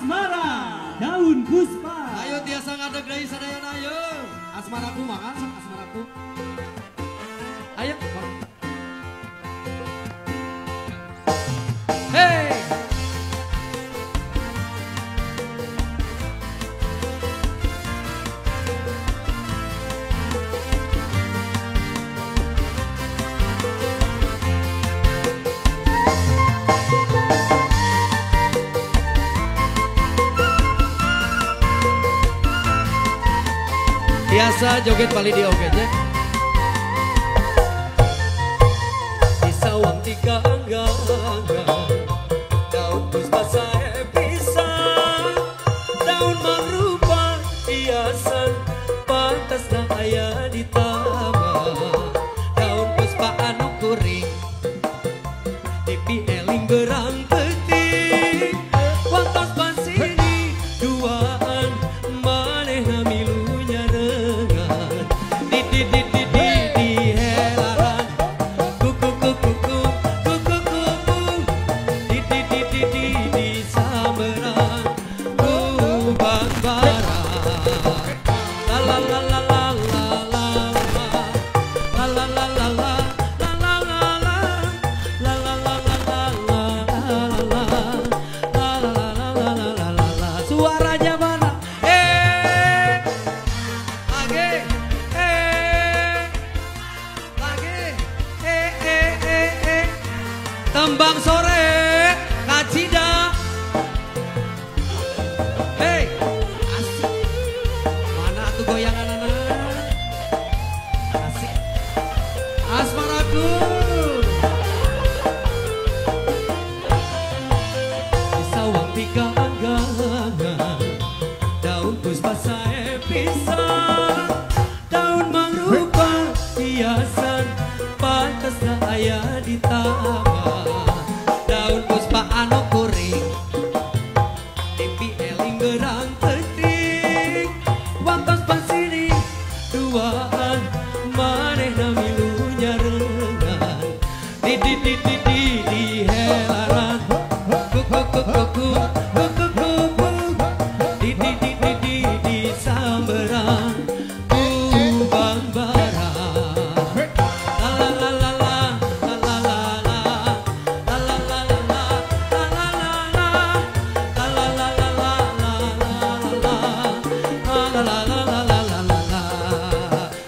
Asmara Daun Puspa. Ayo tiasa ngadeg deui sadayana ayo. Asmaraku makan sok asmaraku. Ayo. Hey. Biasa joget bali di oge-nya. Di sawang tiga angga-angga, daun puspa sae pisang, daun mangrupa hiasan, pantasna aya di taman. Daun puspa anu kuring, dipieling berang peuting, wantos pansini duaan manehna milu. Suaranya mana? Tembang sore kacida. Hei, asik. Mana tuh goyangan anak? Asik. Asmaraku. Di sawang tiga angga-angga, daun puspa sae pisang, daun mangrupa hiasan, pantasna aya di taman. Daun puspa anu kuring, dipieling gerang peuting, wantos pasini duaan manehna milu nyarengan. Di helaran kuku di samberang kubang barang.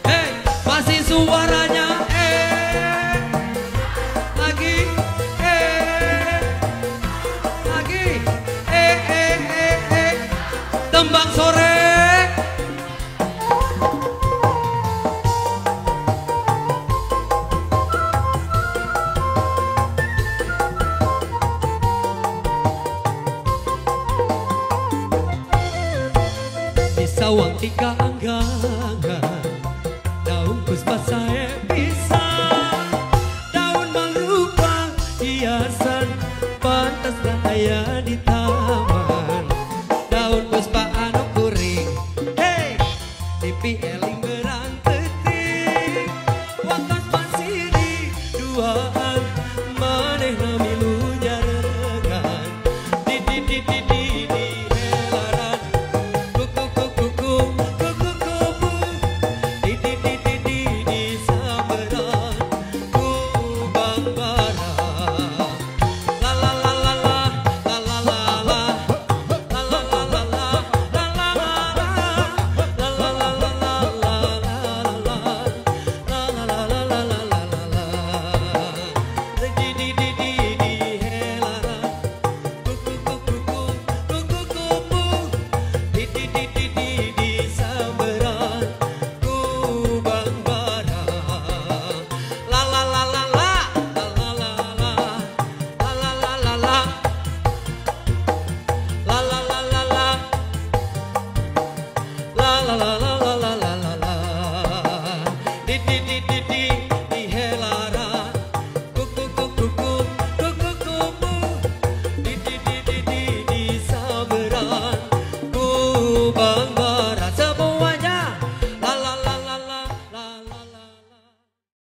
Hey, masih suaranya lagi tembang sore. Di sawang tiga angga-angga, daun puspa sae pisang, daun mangrupa hiasan, pantasna aya di taman. Daun puspa anu kuring, hey, dipieling berang peuting, wantos pansini duaan manehna milu nyarengan. Di